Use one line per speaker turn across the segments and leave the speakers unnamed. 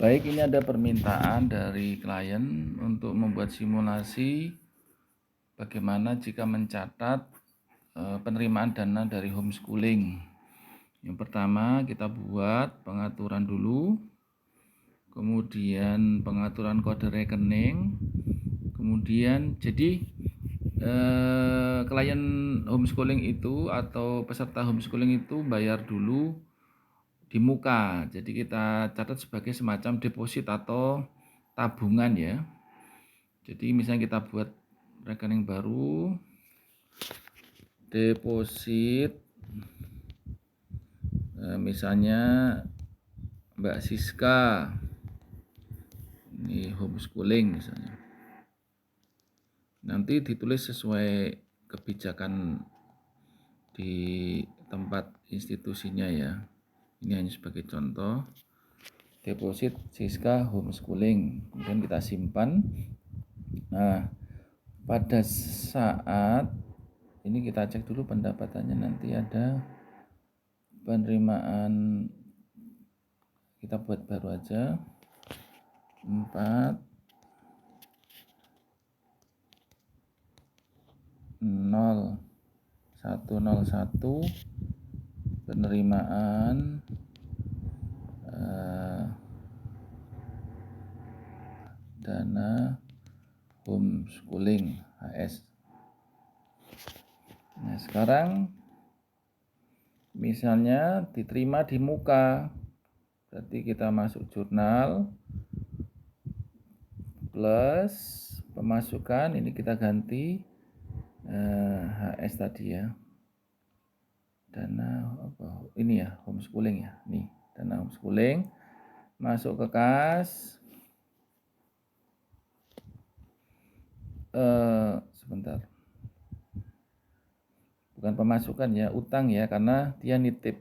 Baik, ini ada permintaan dari klien untuk membuat simulasi bagaimana jika mencatat penerimaan dana dari homeschooling. Yang pertama kita buat pengaturan dulu, kemudian pengaturan kode rekening, kemudian jadi klien homeschooling itu atau peserta homeschooling itu bayar dulu di muka. Jadi kita catat sebagai semacam deposit atau tabungan ya. Jadi misalnya kita buat rekening baru, deposit, misalnya Mbak Siska, ini homeschooling misalnya. Nanti ditulis sesuai kebijakan di tempat institusinya ya. Ini hanya sebagai contoh. Deposit Siska homeschooling, kemudian kita simpan. Nah, pada saat ini kita cek dulu pendapatannya, nanti ada penerimaan, kita buat baru aja 40101 penerimaan dana homeschooling HS. Nah, sekarang misalnya diterima di muka, berarti kita masuk jurnal plus pemasukan, ini kita ganti HS tadi ya, dana apa ini ya, homeschooling ya, nih dana homeschooling masuk ke kas. Sebentar, bukan pemasukan ya, utang ya, karena dia nitip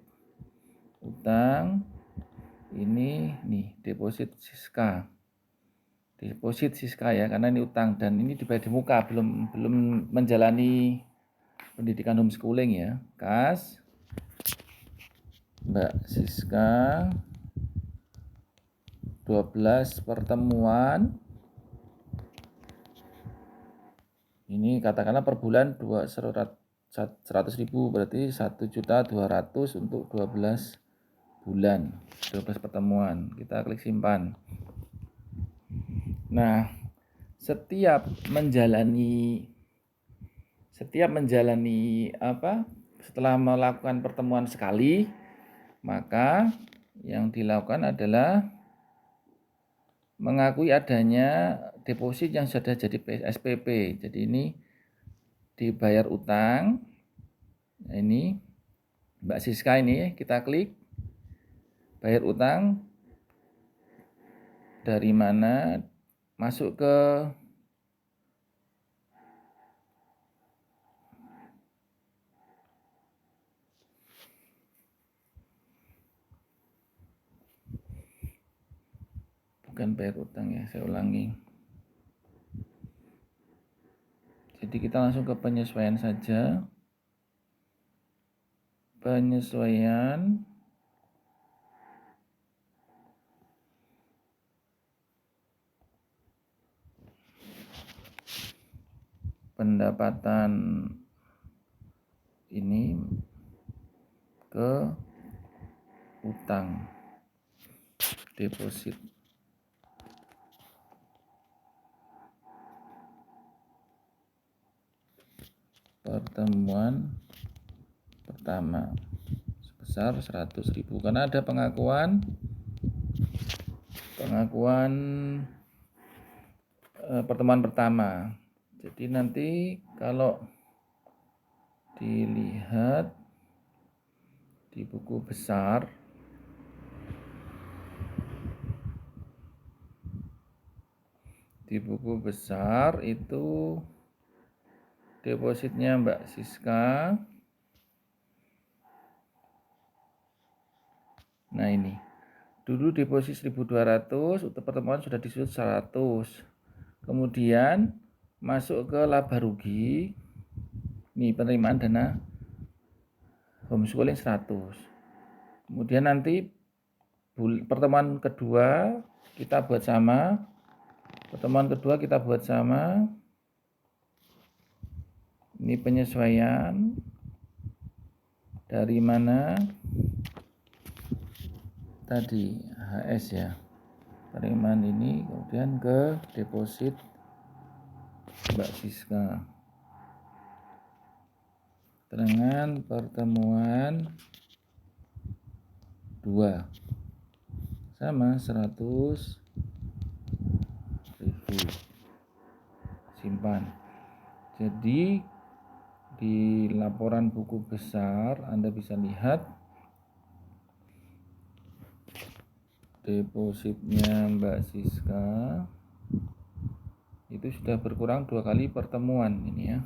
utang. Ini nih deposit Siska ya, karena ini utang dan ini dibayar di muka, belum menjalani pendidikan homeschooling ya. Kas Mbak Siska 12 pertemuan, ini katakanlah per bulan 100.000, berarti 1.200.000 untuk 12 bulan, 12 pertemuan. Kita klik simpan. Nah, setiap menjalani setelah melakukan pertemuan sekali, maka yang dilakukan adalah mengakui adanya deposit yang sudah jadi SPP. Jadi ini dibayar utang. Nah, ini Mbak Siska, ini kita klik bayar utang dari mana, masuk ke bukan bayar utang ya, saya ulangi. Jadi kita langsung ke penyesuaian saja. Penyesuaian pendapatan ini ke utang, deposit. Pertemuan pertama sebesar 100.000, karena ada pengakuan pertemuan pertama. Jadi nanti kalau dilihat di buku besar, itu depositnya Mbak Siska. Nah, ini dulu deposit 1.200, untuk pertemuan sudah disebut 100. Kemudian masuk ke laba rugi, ini penerimaan dana homeschooling 100. Kemudian nanti pertemuan kedua kita buat sama. Pertemuan kedua kita buat sama. Ini penyesuaian dari mana tadi HS ya, penerimaan ini kemudian ke deposit Mbak Siska. Keterangan pertemuan 2 sama 100.000 simpan. Jadi di laporan buku besar Anda bisa lihat depositnya Mbak Siska itu sudah berkurang 2 kali pertemuan ini ya.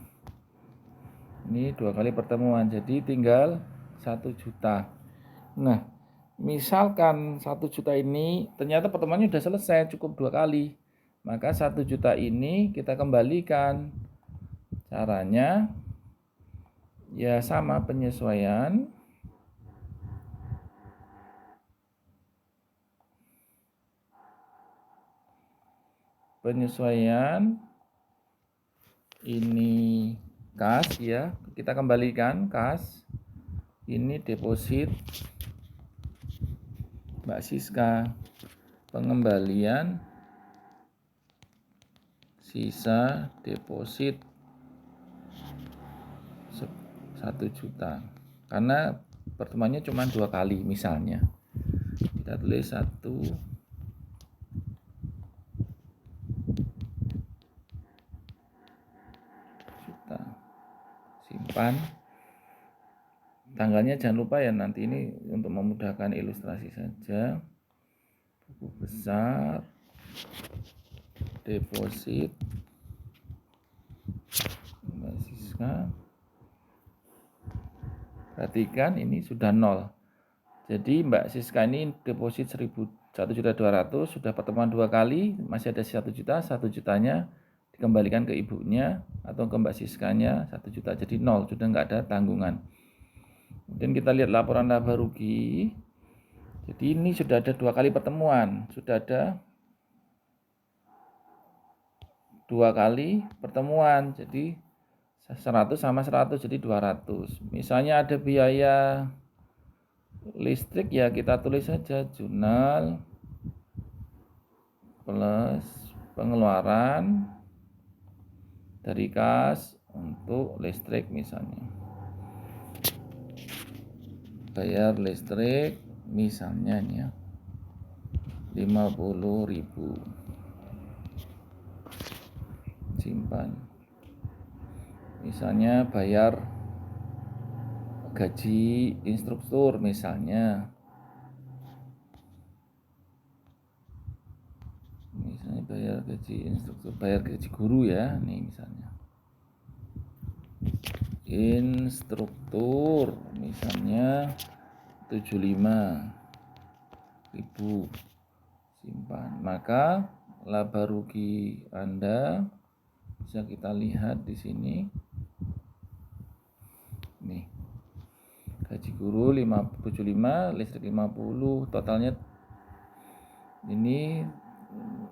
Ini 2 kali pertemuan, jadi tinggal 1 juta. Nah, misalkan 1 juta ini ternyata pertemuannya sudah selesai, cukup 2 kali. Maka 1 juta ini kita kembalikan. Caranya ya sama, penyesuaian ini kas ya, kita kembalikan kas. Ini deposit Mbak Siska, pengembalian sisa deposit 1 juta, karena pertemuannya cuma 2 kali. Misalnya kita tulis 1 juta simpan. Tanggalnya jangan lupa ya, nanti ini untuk memudahkan ilustrasi saja. Buku besar, deposit Mbak Siska. Perhatikan ini sudah 0. Jadi Mbak Siska ini deposit 1.200.000, sudah pertemuan 2 kali, masih ada 1 juta. 1 jutanya dikembalikan ke ibunya atau ke Mbak Siskanya 1 juta, jadi 0, sudah nggak ada tanggungan. Kemudian kita lihat laporan laba rugi. Jadi ini sudah ada 2 kali pertemuan, sudah ada 2 kali pertemuan, jadi 100 sama 100 jadi 200. Misalnya ada biaya listrik ya, kita tulis saja jurnal plus pengeluaran dari kas untuk listrik, misalnya bayar listrik misalnya ini ya 50.000, simpan. Misalnya bayar gaji instruktur, misalnya bayar gaji instruktur, bayar gaji guru ya, nih misalnya instruktur misalnya 75.000, simpan. Maka laba rugi Anda bisa kita lihat di sini. Nih, gaji guru 75, listrik 50, totalnya ini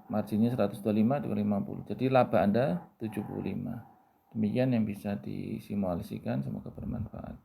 marginnya 125 dengan 50. Jadi laba Anda 75. Demikian yang bisa disimulasikan, semoga bermanfaat.